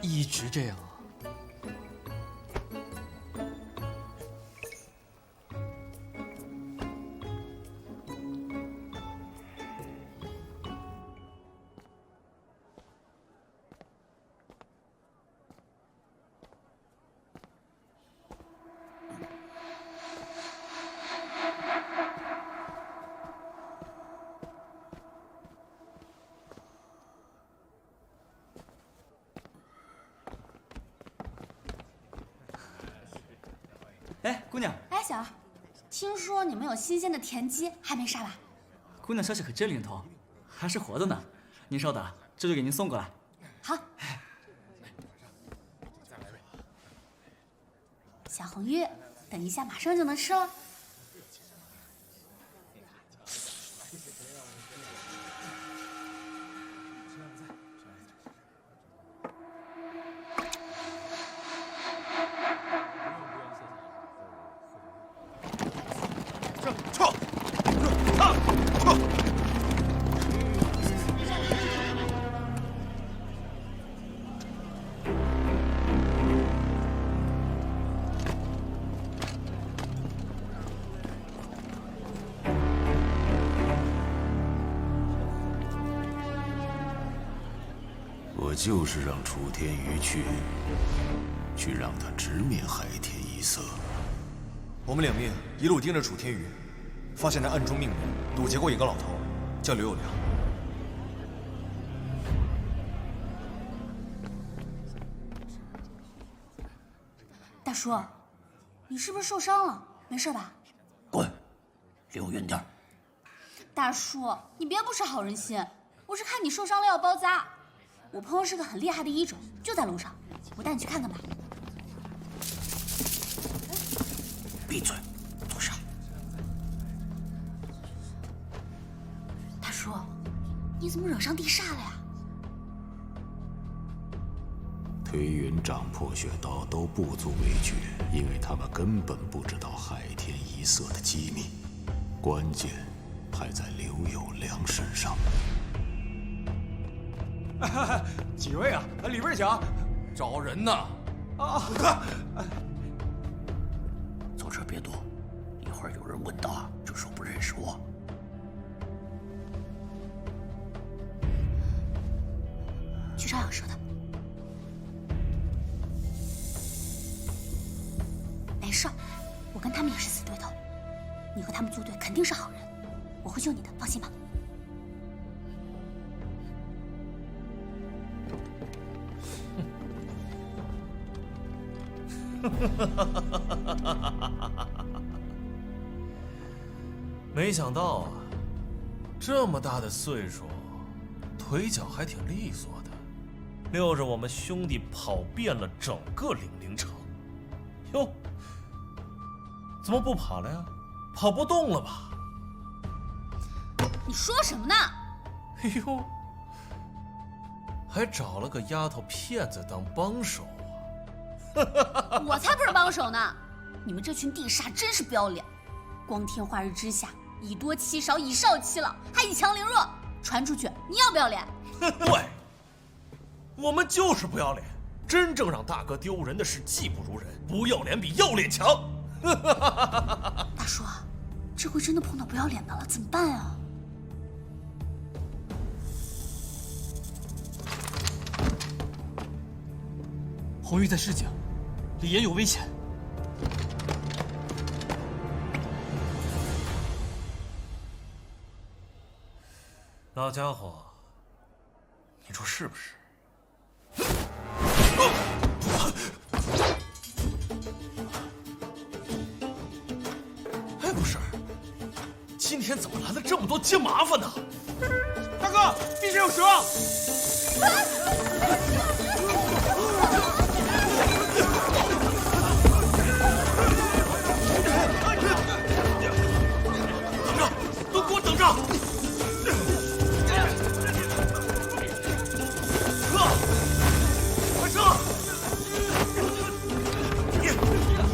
一直这样啊？哎，姑娘！哎，小二，听说你们有新鲜的田鸡，还没杀吧？姑娘消息可真灵通，还是活的呢。您稍等，这就给您送过来。好。小红玉，等一下马上就能吃了。我就是让楚天宇去让他直面海天一色。我们两面一路盯着楚天宇，发现他暗中命人堵截过一个老头，叫刘有良。大叔，你是不是受伤了？没事吧？滚，离我远点。大叔，你别不识好人心，我是看你受伤了要包扎。我朋友是个很厉害的医者，就在楼上，我带你去看看吧。闭嘴，坐下。大叔，你怎么惹上地煞了呀？推云掌、破血刀都不足为惧，因为他们根本不知道海天一色的机密，关键还在刘有良身上。几位啊，里边请。找人呢。啊！坐这儿别动，一会儿有人问答就说不认识我。去朝阳社的。没事，我跟他们也是死对头，你和他们作对肯定是好人，我会救你的，放心吧。没想到啊，这么大的岁数，腿脚还挺利索的，溜着我们兄弟跑遍了整个岭陵城。哟，怎么不跑了呀？跑不动了吧？你说什么呢？哎呦，还找了个丫头片子当帮手。我才不是帮手呢！你们这群地煞真是不要脸，光天化日之下，以多欺少，以少欺老，还以强凌弱，传出去你要不要脸？对，我们就是不要脸。真正让大哥丢人的是技不如人，不要脸比要脸强。大叔，这回真的碰到不要脸的了，怎么办啊？红玉在示警，李岩有危险。老家伙，你说是不是？哎，不是，今天怎么来了这么多接麻烦的？大哥，地上有蛇！等着，都给我等着！快撤！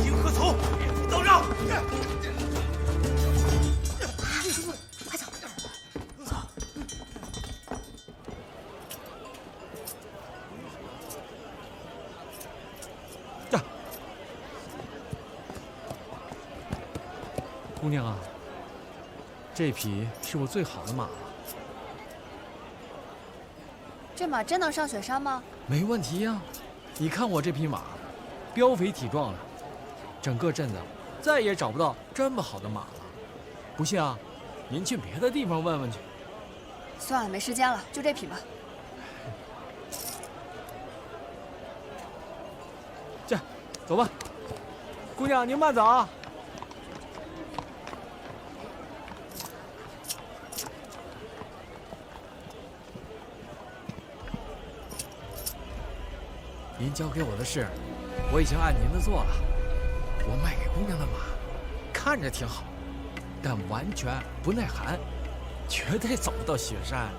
银河丛，等着！快走！姑娘啊，这匹是我最好的马了。这马真能上雪山吗？没问题呀，你看我这匹马，膘肥体壮的，整个镇子再也找不到这么好的马了。不信啊，您去别的地方问问去。算了，没时间了，就这匹吧。这，走吧。姑娘，您慢走啊。您交给我的事，我已经按您的做了。我卖给姑娘的马，看着挺好，但完全不耐寒，绝对走不到雪山。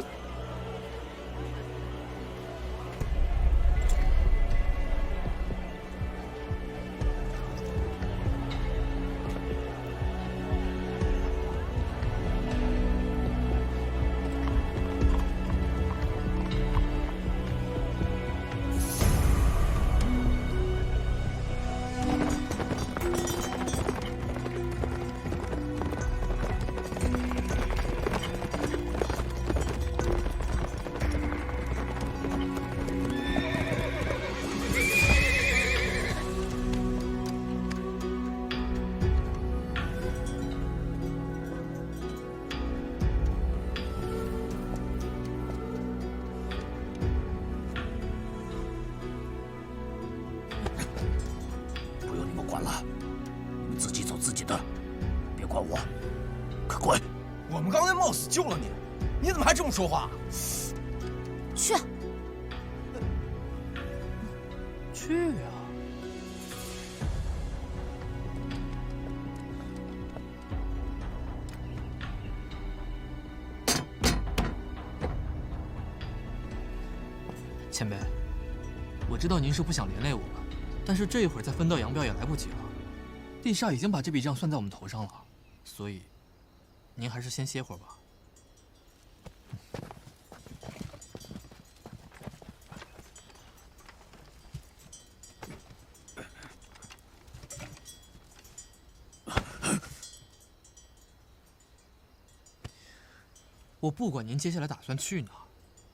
管了，你们自己走自己的，别管我，快滚！我们刚才冒死救了你，你怎么还这么说话？去。去啊！前辈，我知道您是不想连累我们，但是这一会儿再分道扬镳也来不及了。地煞已经把这笔账算在我们头上了，所以您还是先歇会儿吧。我不管您接下来打算去哪儿，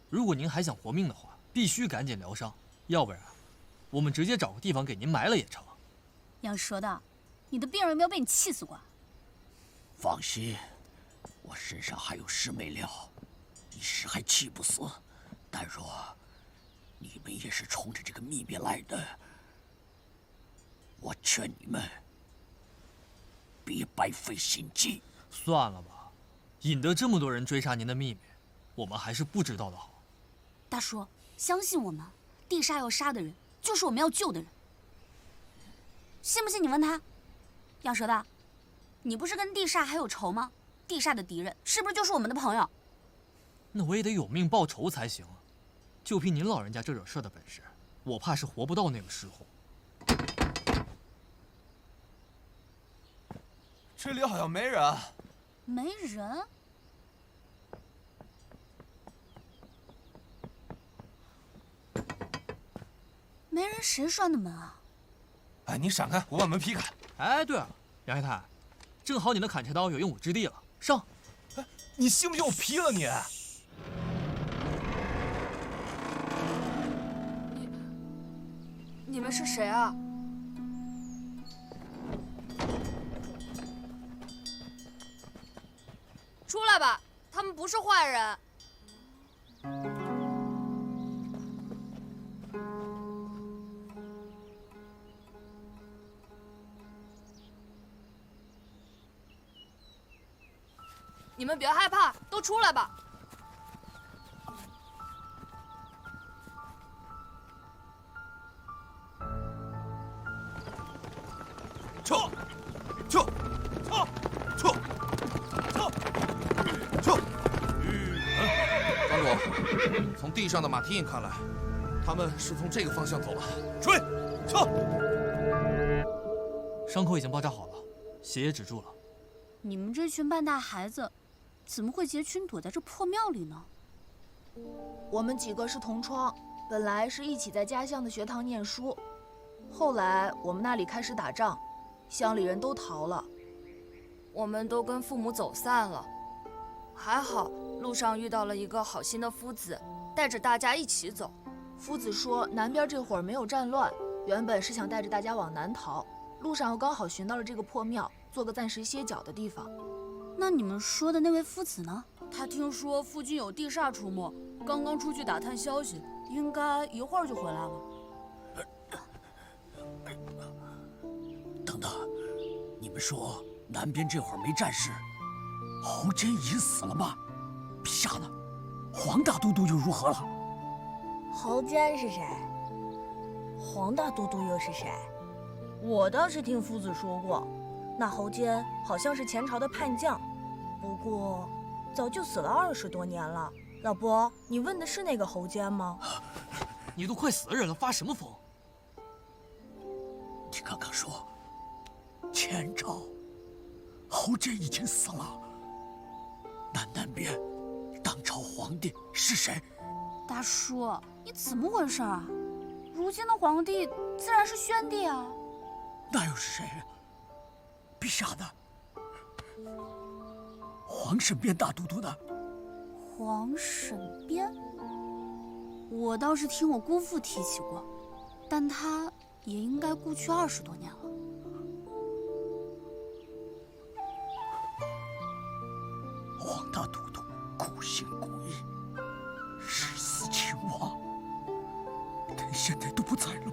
如果您还想活命的话，必须赶紧疗伤，要不然我们直接找个地方给您埋了也成。杨说道：“你的病人有没有被你气死过？”放心，我身上还有事没了，一时还气不死。但若你们也是冲着这个秘密来的，我劝你们别白费心机。算了吧，引得这么多人追杀您的秘密，我们还是不知道的好。大叔，相信我们，地煞要杀的人就是我们要救的人。信不信你问他？杨蛇的，你不是跟地煞还有仇吗？地煞的敌人是不是就是我们的朋友？那我也得有命报仇才行啊！就凭您老人家这惹事的本事，我怕是活不到那个时候。这里好像没人。没人？没人谁拴的门啊？哎，你闪开，我把门劈开。哎，对了，杨太太，正好你的砍柴刀有用武之地了，上！哎，你信不信我劈了你？你们是谁啊？出来吧，他们不是坏人。你们别害怕，都出来吧。撤！撤！撤！撤！撤！撤！庄主，从地上的马蹄印看来，他们是从这个方向走了。追！撤！伤口已经包扎好了，血也止住了。你们这群半大孩子，怎么会结群躲在这破庙里呢？我们几个是同窗，本来是一起在家乡的学堂念书，后来我们那里开始打仗，乡里人都逃了。我们都跟父母走散了。还好路上遇到了一个好心的夫子，带着大家一起走。夫子说南边这会儿没有战乱，原本是想带着大家往南逃，路上又刚好寻到了这个破庙，做个暂时歇脚的地方。那你们说的那位夫子呢？他听说附近有地煞出没，刚刚出去打探消息，应该一会儿就回来了。等等，你们说南边这会儿没战事，侯坚已经死了吗？陛下呢？黄大都督又如何了？侯坚是谁？黄大都督又是谁？我倒是听夫子说过，那侯坚好像是前朝的叛将，不过早就死了20多年了。老伯，你问的是那个侯坚吗？你都快死的人了，发什么疯？你刚刚说前朝侯坚已经死了，南边当朝皇帝是谁？大叔，你怎么回事啊？如今的皇帝自然是宣帝啊。那又是谁啊？陛下呢？皇审边大都督呢？皇审边，我倒是听我姑父提起过，但他也应该故去20多年了。黄大都督孤心孤义，誓死秦王，但现在都不在了。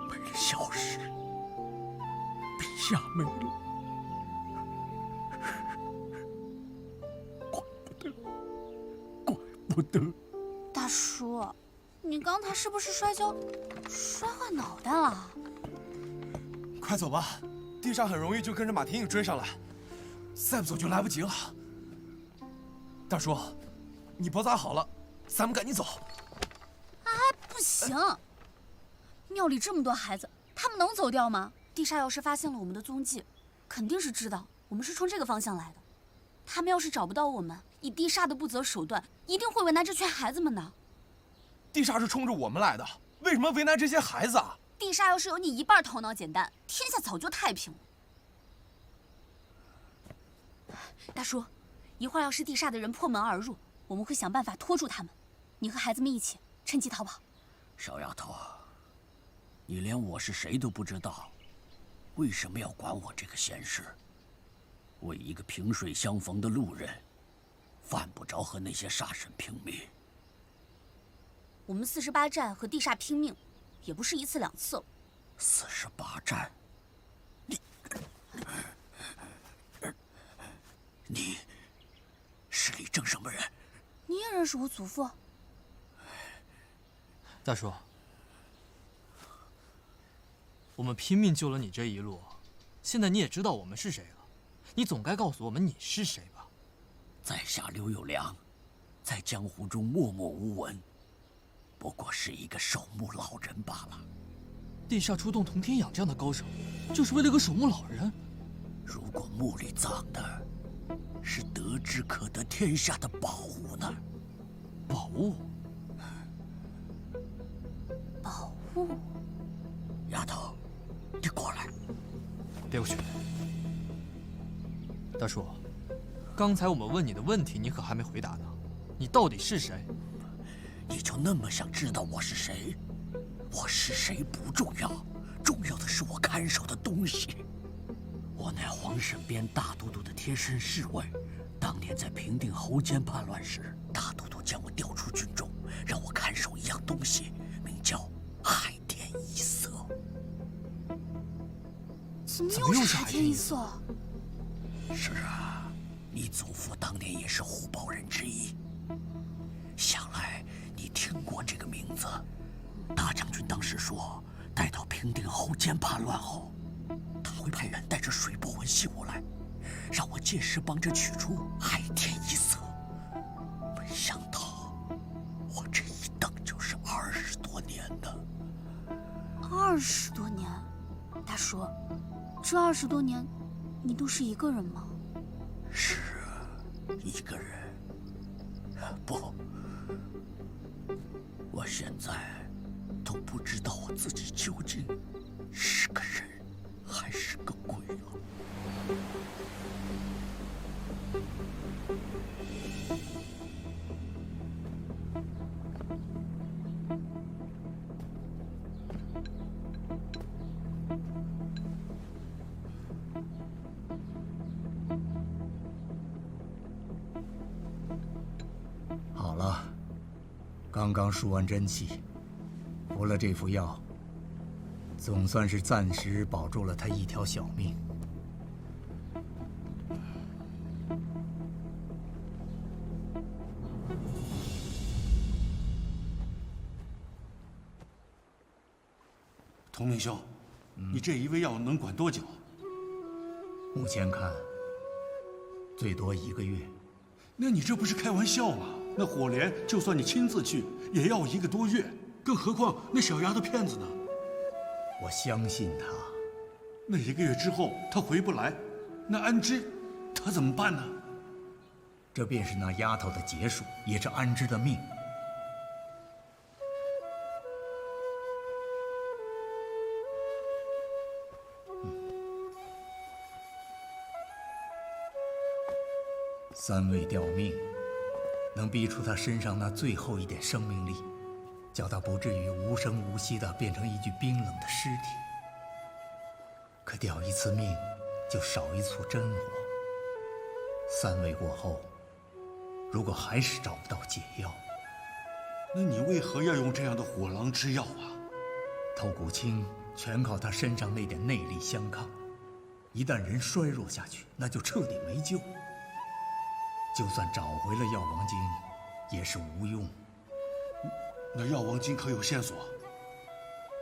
没了萧氏，陛下没了，怪不得。大叔，你刚才是不是摔跤摔坏脑袋了？快走吧，地上很容易就跟着马蹄印追上来，再不走就来不及了。大叔，你脖子好了，咱们赶紧走。哎，不行！庙里这么多孩子，他们能走掉吗？地煞要是发现了我们的踪迹，肯定是知道我们是冲这个方向来的。他们要是找不到我们，以地煞的不择手段，一定会为难这群孩子们的。地煞是冲着我们来的，为什么为难这些孩子啊？地煞要是有你一半头脑简单，天下早就太平了。大叔，一会儿要是地煞的人破门而入，我们会想办法拖住他们。你和孩子们一起趁机逃跑。小丫头，你连我是谁都不知道，为什么要管我这个闲事？为一个萍水相逢的路人，犯不着和那些煞神拼命。我们48战和地煞拼命，也不是1次2次了。48战，你是李正什么人？你也认识我祖父？大叔，我们拼命救了你这一路，现在你也知道我们是谁了，你总该告诉我们你是谁吧？在下刘有良，在江湖中默默无闻，不过是一个守墓老人罢了。地煞出动童天养这样的高手，就是为了个守墓老人？如果墓里葬的是得之可得天下的宝物呢？宝物？宝物？丫头，你过来。别过去。大叔，刚才我们问你的问题，你可还没回答呢。你到底是谁？你就那么想知道我是谁？我是谁不重要，重要的是我看守的东西。我乃皇审边大都督的贴身侍卫，当年在平定侯坚叛乱时，大都督将我调出军中，让我看守一样东西，名叫海天一色。怎么又是海天一色？是啊，你祖父当年也是虎豹人之一。想来你听过这个名字。大将军当时说，待到平定侯坚叛乱后，他会派人带着水波纹信物来，让我届时帮着取出海天一色。没想到我这一等就是20多年呢。20多年，大叔，这20多年，你都是一个人吗？是啊，一个人。不，我现在都不知道我自己究竟是个人还是个鬼。好了，刚刚输完真气，服了这副药，总算是暂时保住了他一条小命。童明兄，你这一味药能管多久？目前看，最多1个月。那你这不是开玩笑吗？那火莲就算你亲自去，也要1个多月，更何况那小丫头片子呢？我相信她。那1个月之后她回不来，那安之，她怎么办呢？这便是那丫头的结束，也是安之的命。3位吊命，能逼出他身上那最后一点生命力，叫他不至于无声无息地变成一具冰冷的尸体。可吊1次命，就少1簇真火。3位过后，如果还是找不到解药，那你为何要用这样的火狼之药啊？透骨清全靠他身上那点内力相抗，一旦人衰弱下去，那就彻底没救。就算找回了药王晶，也是无用。那药王晶可有线索？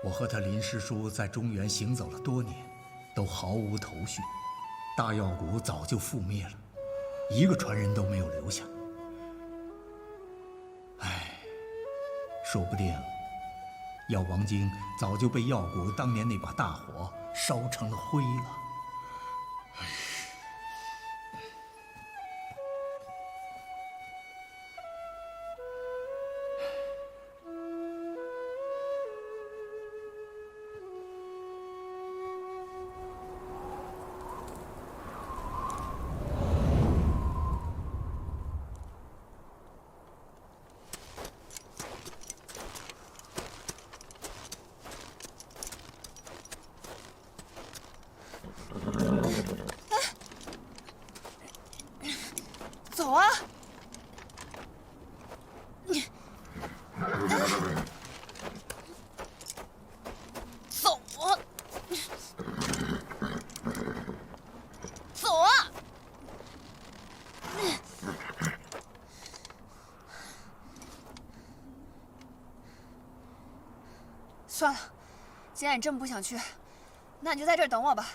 我和他林师叔在中原行走了多年，都毫无头绪。大药谷早就覆灭了，一个传人都没有留下。唉，说不定药王晶早就被药谷当年那把大火烧成了灰了。走啊！走啊！走啊！算了，既然你这么不想去，那你就在这儿等我吧。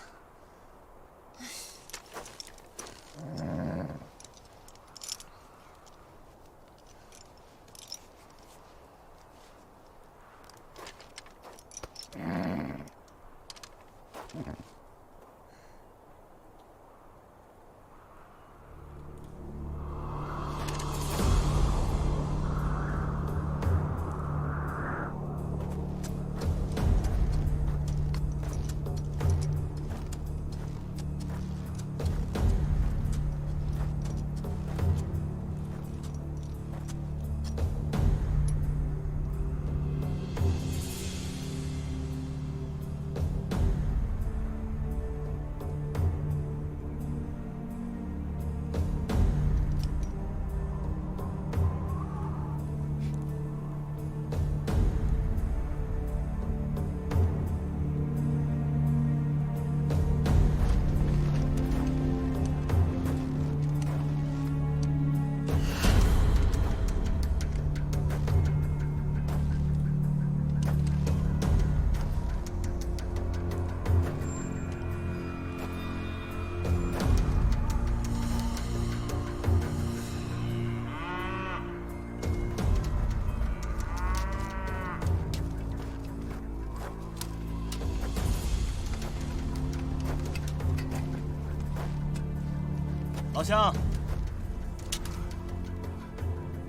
老乡，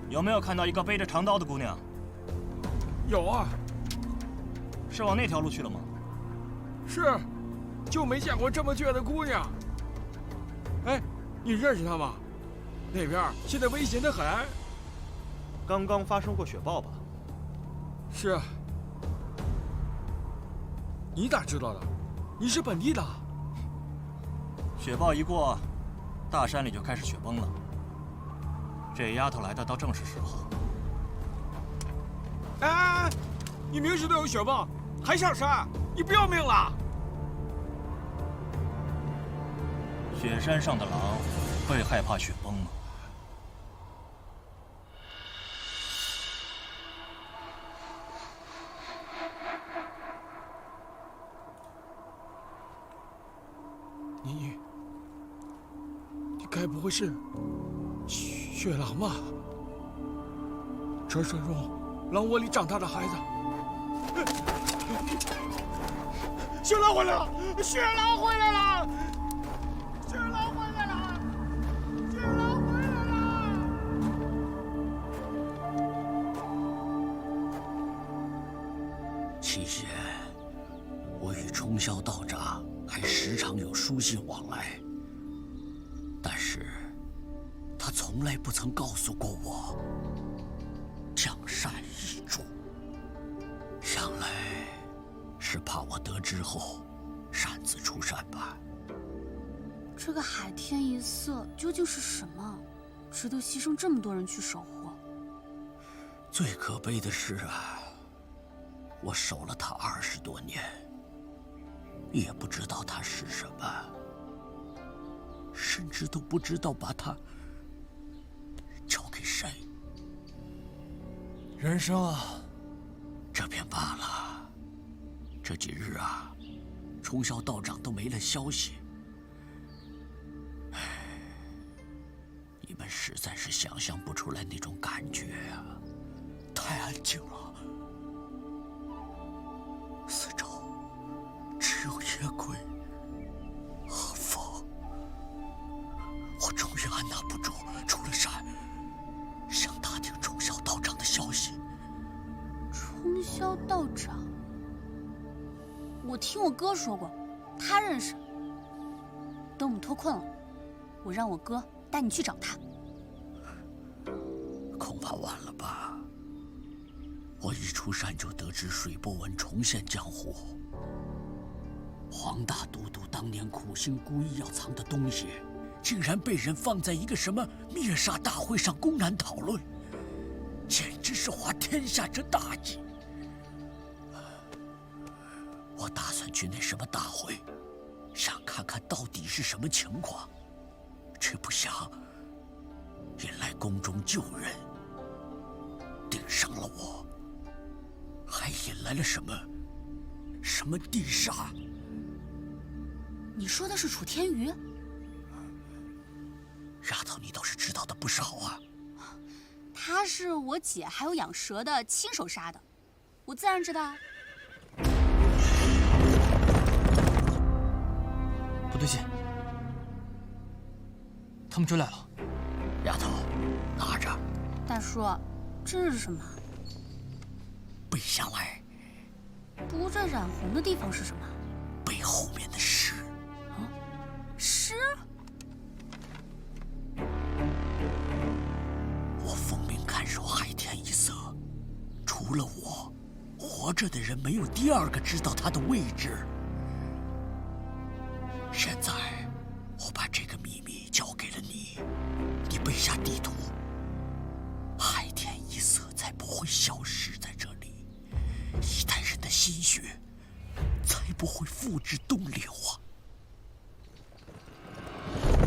有没有看到一个背着长刀的姑娘？有啊。是往那条路去了吗？是。就没见过这么倔的姑娘。哎，你认识她吗？那边现在危险得很。刚刚发生过雪暴吧？是啊。你咋知道的？你是本地的？雪暴一过，大山里就开始雪崩了。这丫头来的倒正是时候。哎，你明知道有雪崩，还上山，你不要命了？雪山上的狼会害怕雪崩吗？你该不会是雪狼吧？传说中狼窝里长大的孩子。雪狼回来了！雪狼回来了！雪狼回来了！雪狼回来了！期间，我与冲霄道长还时常有书信往来，但是他从来不曾告诉过我江山易主，想来是怕我得知后擅自出山吧。这个海天一色究竟是什么，值得牺牲这么多人去守护？最可悲的是啊，我守了他20多年，也不知道他是什么，甚至都不知道把他交给谁。人生啊，这便罢了。这几日啊，冲霄道长都没了消息。唉，你们实在是想象不出来那种感觉呀，太安静了，四周只有夜鬼和风。我终于按捺不住，出了山，想打听冲霄道长的消息。冲霄道长，我听我哥说过，他认识。等我们脱困了，我让我哥带你去找他。恐怕晚了吧。我一出山就得知水波纹重现江湖。黄大都督当年苦心孤诣要藏的东西，竟然被人放在一个什么灭杀大会上公然讨论，简直是滑天下之大稽。我打算去那什么大会，想看看到底是什么情况，却不想引来宫中旧人，盯上了我，还引来了什么地煞。你说的是楚天瑜？丫头，你倒是知道的不少啊。他是我姐还有养蛇的亲手杀的，我自然知道。不对劲，他们追来了。丫头，拿着。大叔，这是什么？背下来。不过这染红的地方是什么？背后面的诗。啊，诗？我奉命看守海天一色，除了我，活着的人没有第二个知道他的位置。现在，我把这个秘密交给了你，你背下地图，海天一色才不会消失在这里，一代人的心血才不会付之东流啊！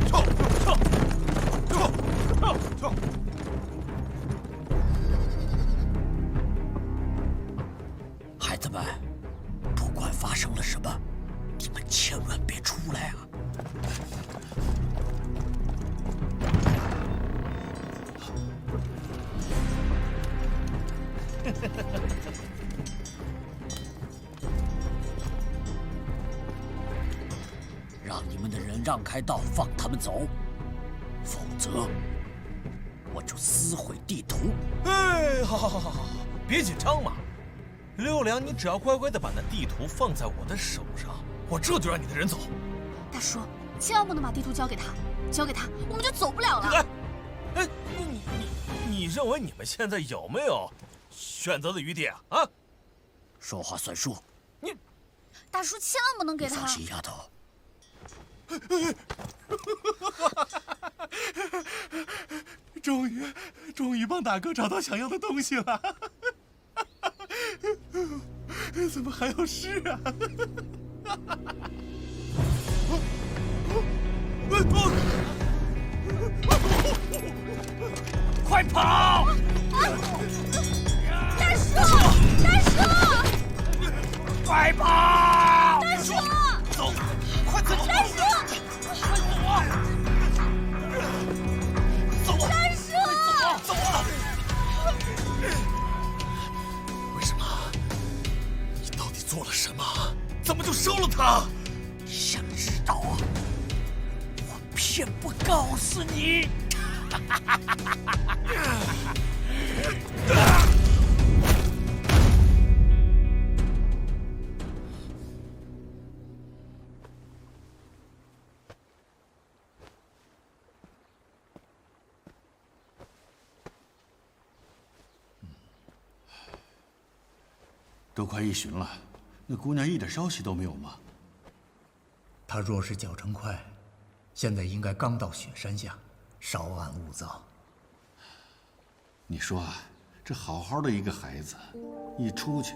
撤！孩子们，不管发生了什么，你们千万别出来啊！让你们的人让开道，放他们走，否则我就撕毁地图。哎，好，别紧张嘛。六良，你只要乖乖的把那地图放在我的手上，我这就让你的人走。大叔，千万不能把地图交给他，交给他我们就走不了了。哎，你认为你们现在有没有选择的余地啊？啊？说话算数。你，大叔千万不能给他。放心，丫头。终于帮大哥找到想要的东西了。怎么还有事啊？快跑！大叔，大叔，快跑！大叔，走，快走！大叔，快走啊！走啊！大叔，走啊！为什么？你到底做了什么？怎么就收了他？想知道啊？我偏不告诉你。都快1旬了，那姑娘一点消息都没有吗？她若是脚程快，现在应该刚到雪山下，稍安勿躁。你说啊，这好好的一个孩子，一出去，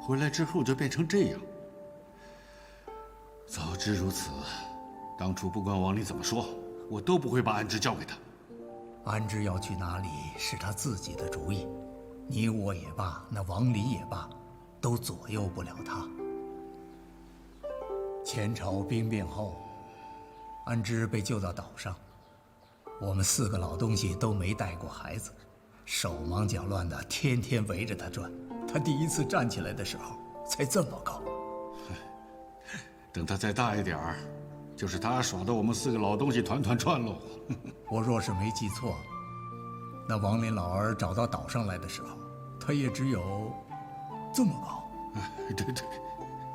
回来之后就变成这样。早知如此，当初不管王林怎么说，我都不会把安之交给他。安之要去哪里是他自己的主意，你我也罢，那王林也罢，都左右不了他。前朝兵变后，安之被救到岛上，我们4个老东西都没带过孩子，手忙脚乱的，天天围着他转。他第一次站起来的时候才这么高。等他再大一点儿，就是他耍得我们4个老东西团团转喽。我若是没记错，那王林老儿找到岛上来的时候，他也只有这么高。对，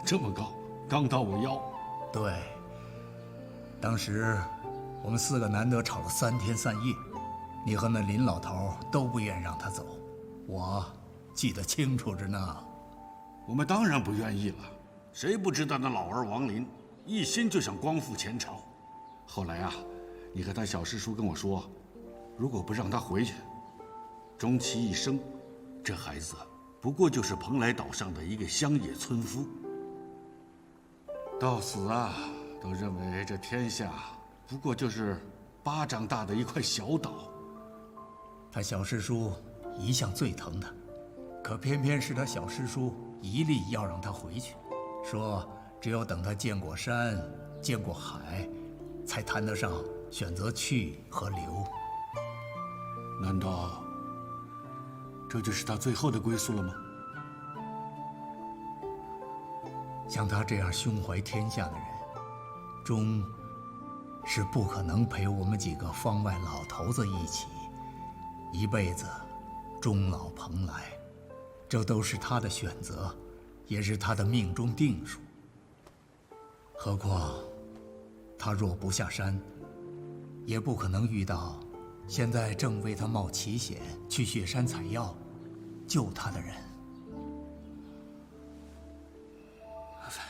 这么高，刚到我腰。对，当时我们4个难得吵了3天3夜，你和那林老头都不愿让他走，我记得清楚着呢。我们当然不愿意了，谁不知道那老儿王林一心就想光复前朝。后来啊，你和他小师叔跟我说，如果不让他回去，终其一生，这孩子不过就是蓬莱岛上的一个乡野村夫。到死啊，都认为这天下不过就是巴掌大的一块小岛。他小师叔一向最疼他，可偏偏是他小师叔一力要让他回去，说只有等他见过山、见过海，才谈得上选择去和留。难道这就是他最后的归宿了吗？像他这样胸怀天下的人，终是不可能陪我们几个方外老头子一起一辈子终老蓬莱。这都是他的选择，也是他的命中定数。何况他若不下山，也不可能遇到现在正为他冒奇险去雪山采药救他的人。阿飞，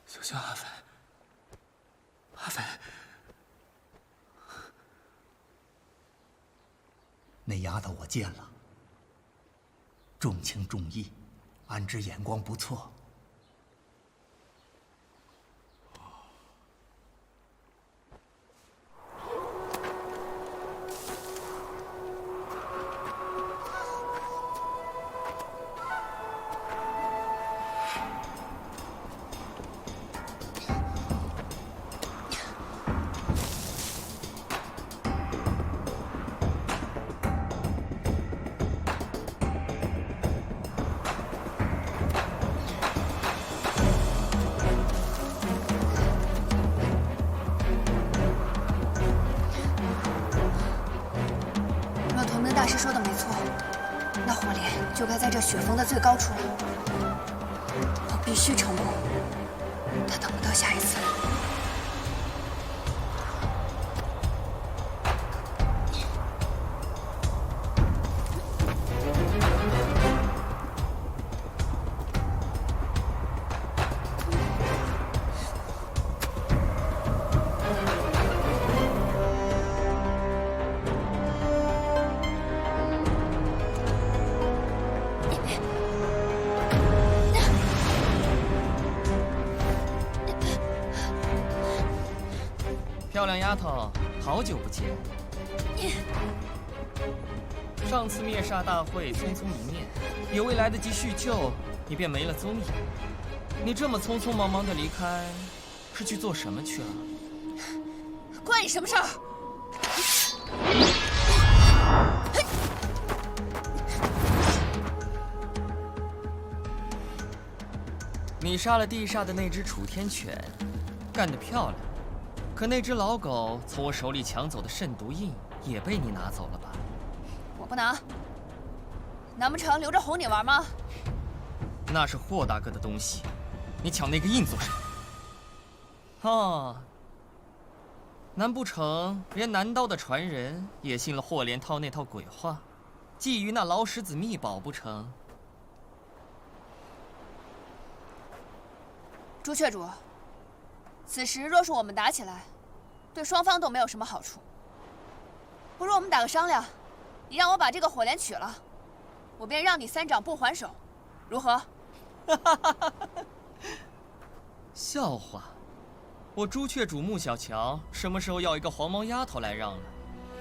小心阿飞，阿飞。那丫头我见了，重情重义，安之眼光不错。若同门大师说的没错，那火莲就该在这雪峰的最高处了。我必须成功，他等不到下一次了。漂亮丫头，好久不见。上次灭煞大会匆匆一面，也未来得及叙旧，你便没了踪影。你这么匆匆忙忙的离开，是去做什么去了？关你什么事儿？你杀了地煞的那只楚天犬，干得漂亮。可那只老狗从我手里抢走的慎毒印也被你拿走了吧？我不拿，难不成留着哄你玩吗？那是霍大哥的东西，你抢那个印做什么？哦，难不成连南刀的传人也信了霍连涛那套鬼话，觊觎那老石子秘宝不成？朱雀主，此时若是我们打起来，对双方都没有什么好处。不如我们打个商量，你让我把这个火莲取了，我便让你3掌不还手，如何？笑话！我朱雀主穆小乔什么时候要一个黄毛丫头来让了？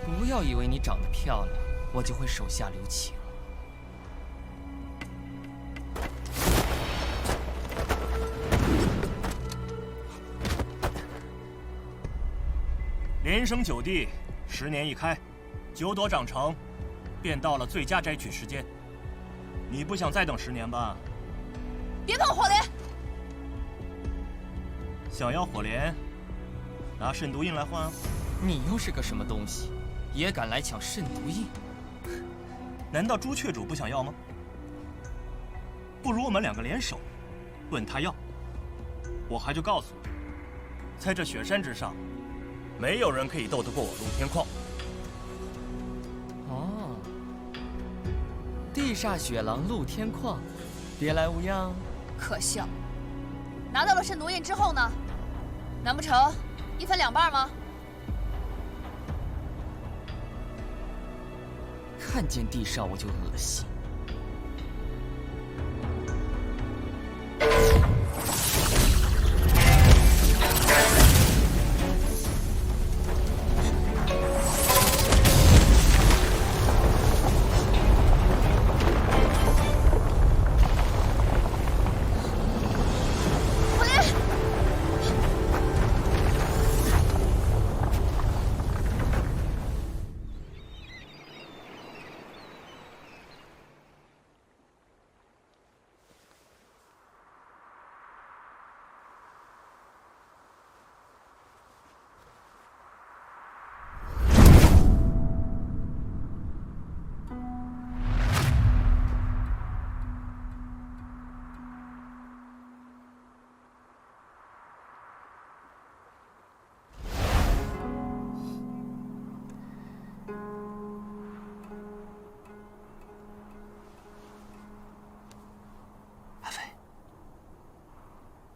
不要以为你长得漂亮，我就会手下留情。连升9地，10年一开，9朵长成，便到了最佳摘取时间。你不想再等10年吧？别碰火莲！想要火莲，拿慎毒印来换啊！你又是个什么东西，也敢来抢慎毒印？难道朱雀主不想要吗？不如我们2个联手，问他要。我还就告诉你，在这雪山之上，没有人可以斗得过我陆天旷。哦，地煞雪狼陆天旷，别来无恙。可笑！拿到了慎毒印之后呢？难不成1分2半吗？看见地煞我就恶心。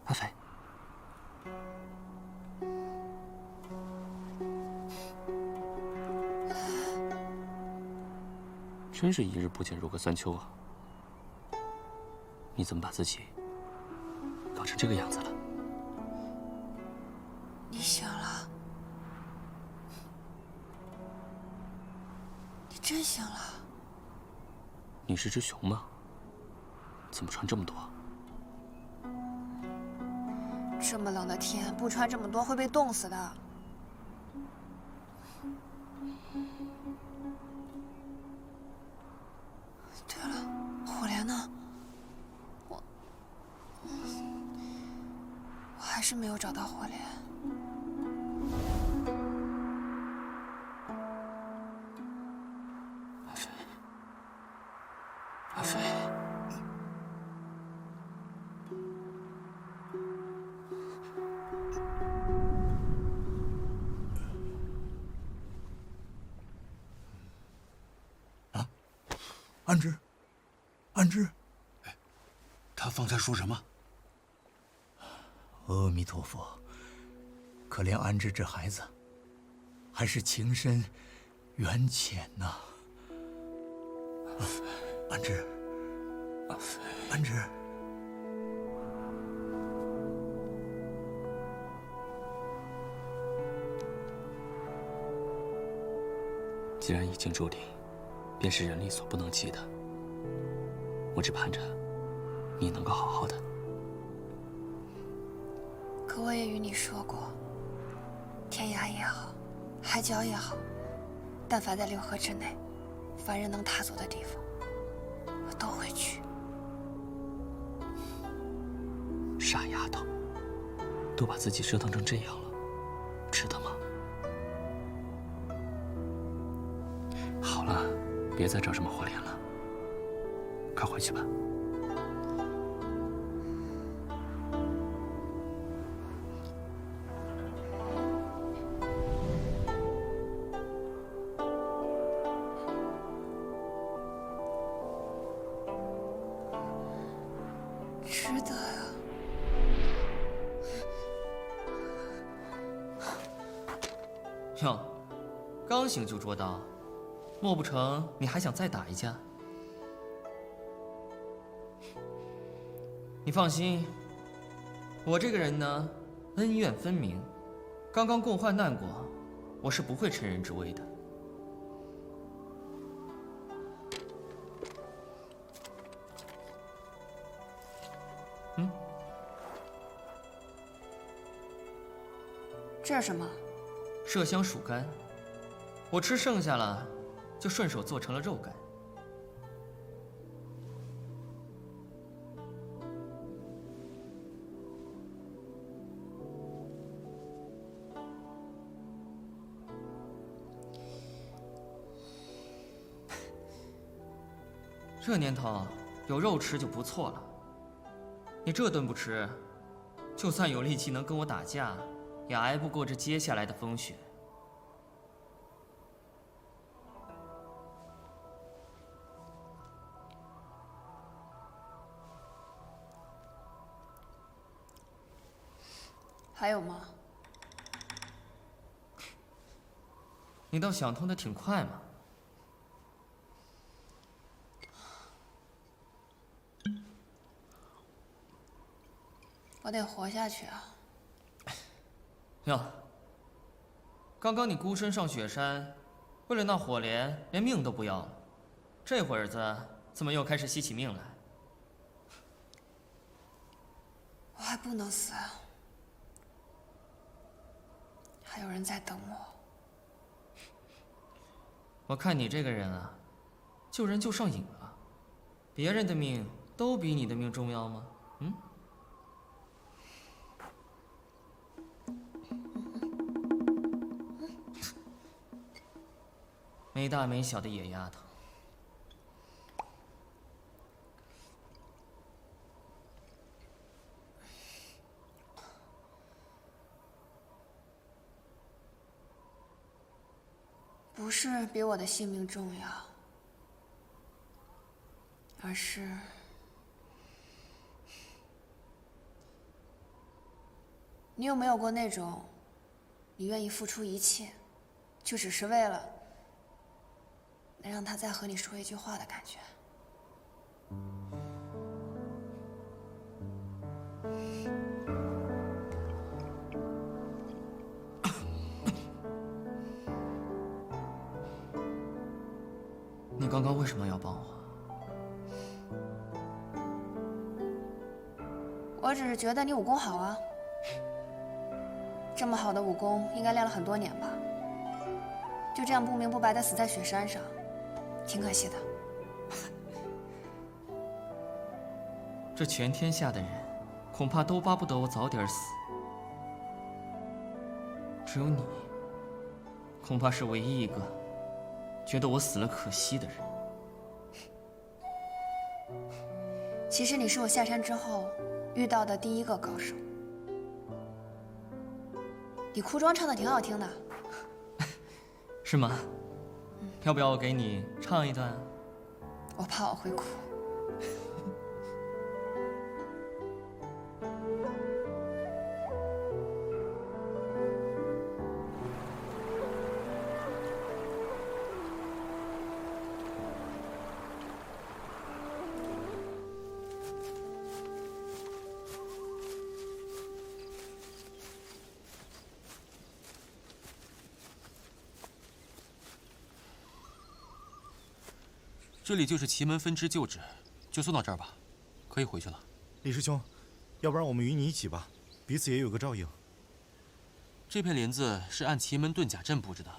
阿飞，真是一日不见如隔三秋啊！你怎么把自己搞成这个样子了？你醒了，你真醒了。你是只熊吗？怎么穿这么多？这么冷的天，不穿这么多会被冻死的。对了，火莲呢？我还是没有找到火莲。阿飞，安之，安之，他方才说什么？阿弥陀佛，可怜安之这孩子，还是情深缘浅呐。安之，安之。既然已经注定，便是人力所不能及的。我只盼着你能够好好的。可我也与你说过，天涯也好，海角也好，但凡在6合之内，凡人能踏足的地方，我都会去。傻丫头，都把自己折腾成这样了，值得吗？好了，别再找什么火莲了，快回去吧。值得呀。哟，刚醒就捉刀，莫不成你还想再打一架？你放心，我这个人呢，恩怨分明，刚刚共患难过，我是不会趁人之危的。这是什么？麝香鼠肝，我吃剩下了，就顺手做成了肉干。这年头有肉吃就不错了，你这顿不吃，就算有力气能跟我打架，也挨不过这接下来的风雪。还有吗？你倒想通的挺快嘛。我得活下去啊！哟，刚刚你孤身上雪山，为了那火莲，连命都不要了，这会儿子怎么又开始惜起命来？我还不能死啊！还有人在等我。我看你这个人啊，救人就上瘾了，别人的命都比你的命重要吗？嗯？没大没小的野丫头。不是比我的性命重要，而是你有没有过那种，你愿意付出一切，就只是为了能让他再和你说一句话的感觉？你刚刚为什么要帮我？我只是觉得你武功好啊，这么好的武功应该练了很多年吧？就这样不明不白的死在雪山上，挺可惜的。这全天下的人，恐怕都巴不得我早点死，只有你，恐怕是唯一一个觉得我死了可惜的人。其实你是我下山之后遇到的第一个高手。你哭庄唱的挺好听的。是吗？要不要我给你唱一段？我我怕我会哭。这里就是奇门分支旧址，就送到这儿吧，可以回去了。李师兄，要不然我们与你一起吧，彼此也有个照应。这片帘子是按奇门遁甲阵布置的，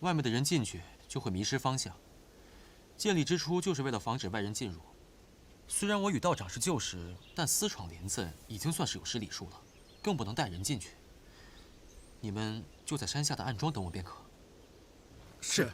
外面的人进去就会迷失方向。建立之初就是为了防止外人进入。虽然我与道长是旧识，但私闯林子已经算是有失礼数了，更不能带人进去。你们就在山下的暗桩等我便可。是。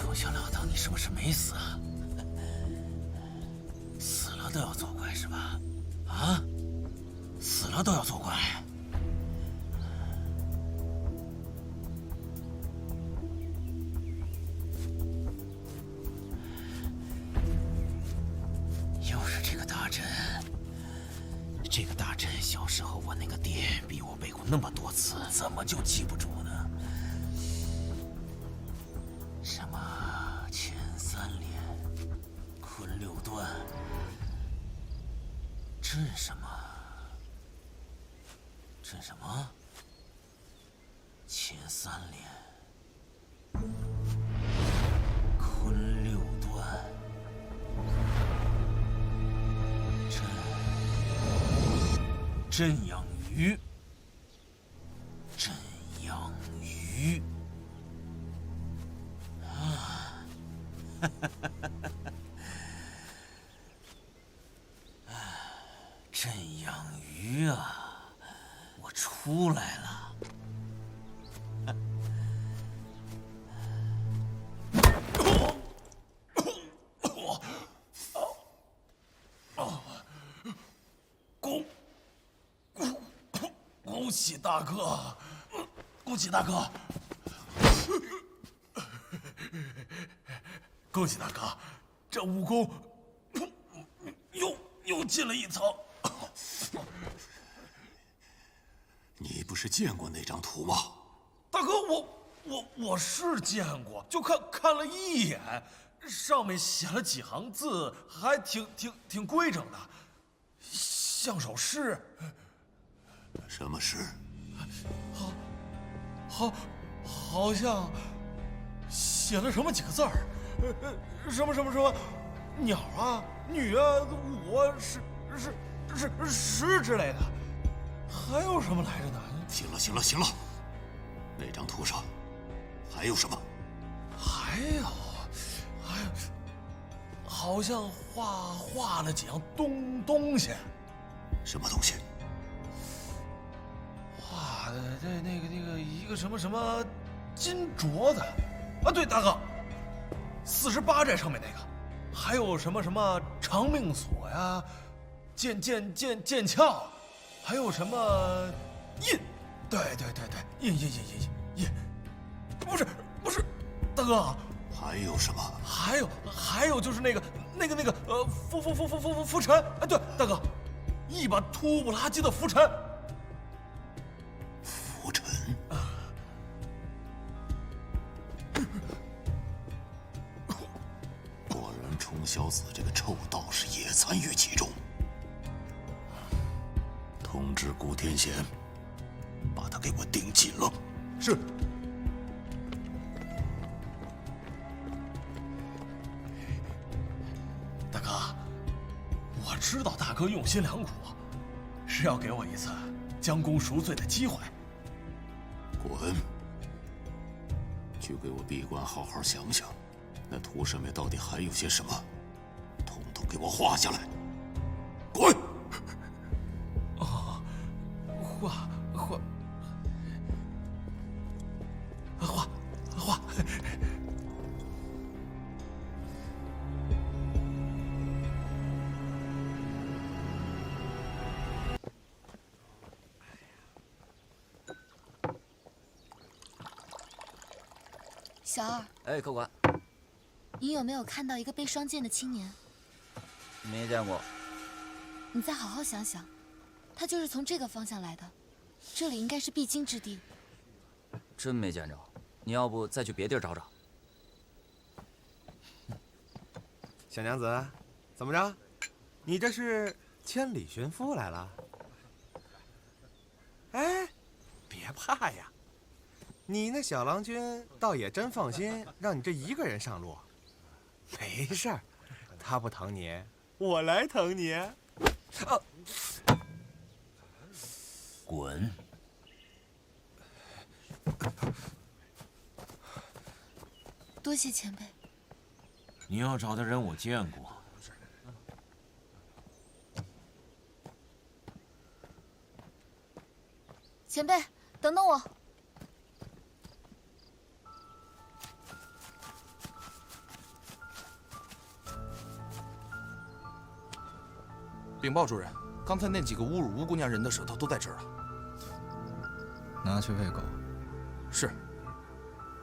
没想到你是不是没死啊？死了都要做怪是吧？啊？死了都要做怪？又是这个大阵。这个大阵，小时候我那个爹逼我背过那么多次，怎么就记不住呢？什么乾三连、坤六段，震什么？震什么？乾三连、坤六段，震阳鱼，震阳鱼。震阳鱼啊，我出来了。恭喜大哥，恭喜大哥，恭喜大哥，这武功又进了一层。你不是见过那张图吗？大哥，我是见过，就看了一眼，上面写了几行字，还挺规整的，像首诗。什么诗？好像写了什么几个字儿，什么鸟啊、女啊、舞啊、石之类的，还有什么来着呢？行了，那张图上还有什么？还有，好像画了几样东西。什么东西？画的那个一个什么金镯子，啊，对，大哥，48寨上面那个，还有什么长命锁呀，剑鞘，还有什么印？对，印，不是，大哥，还有什么？还有就是那个拂尘，哎，对，大哥，一把秃不拉几的拂尘。拂尘。果然，冲霄子这个臭道士也参与其中。通知古天贤，把他给我盯紧了。是。大哥，我知道大哥用心良苦，是要给我一次将功赎罪的机会。滚！去给我闭关好好想想，那图上面到底还有些什么，统统给我画下来。滚！哦，画。小二，哎，客官，你有没有看到一个背双剑的青年？没见过。你再好好想想，他就是从这个方向来的，这里应该是必经之地。真没见着，你要不再去别地儿找找？小娘子，怎么着？你这是千里寻夫来了？哎，别怕呀。你那小郎君倒也真放心，让你这一个人上路。没事儿，他不疼你，我来疼你。滚！多谢前辈。你要找的人我见过。前辈，等等我。禀报主人，刚才那几个侮辱吴姑娘人的舌头都在这儿了。拿去喂狗。是。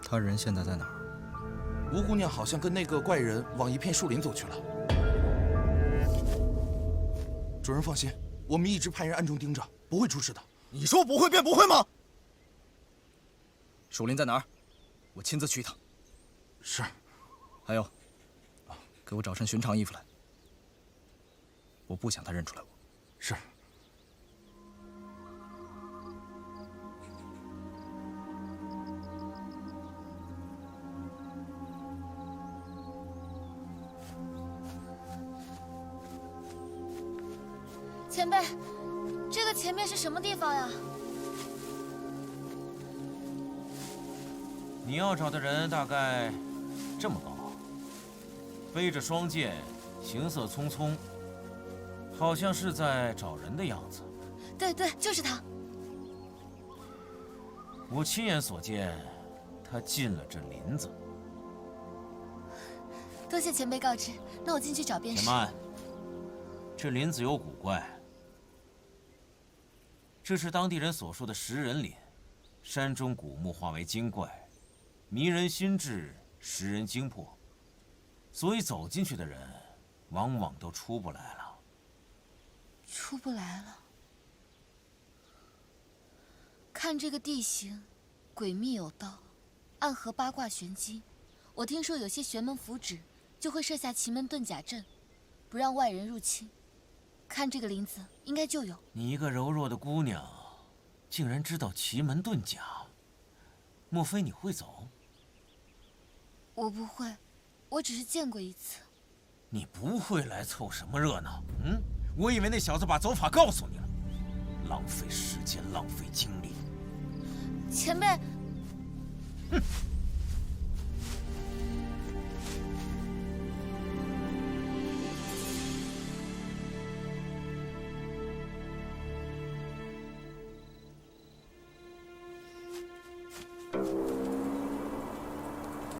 他人现在在哪儿？吴姑娘好像跟那个怪人往一片树林走去了。主人放心，我们一直派人暗中盯着，不会出事的。你说不会便不会吗？树林在哪儿？我亲自去一趟。是。还有，给我找身寻常衣服来。我不想他认出来我。是。前辈，这个前面是什么地方呀？你要找的人大概这么高，背着双剑，行色匆匆。好像是在找人的样子。对，就是他。我亲眼所见，他进了这林子。多谢前辈告知，那我进去找便是。且慢，这林子有古怪。这是当地人所说的食人林，山中古木化为精怪，迷人心智，食人精魄，所以走进去的人，往往都出不来了。出不来了。看这个地形，诡秘有道，暗合八卦玄机。我听说有些玄门符纸就会设下奇门遁甲阵，不让外人入侵。看这个林子，应该就有。你一个柔弱的姑娘，竟然知道奇门遁甲？莫非你会走？我不会，我只是见过一次。你不会来凑什么热闹？嗯？我以为那小子把走法告诉你了，浪费时间，浪费精力。前辈，哼！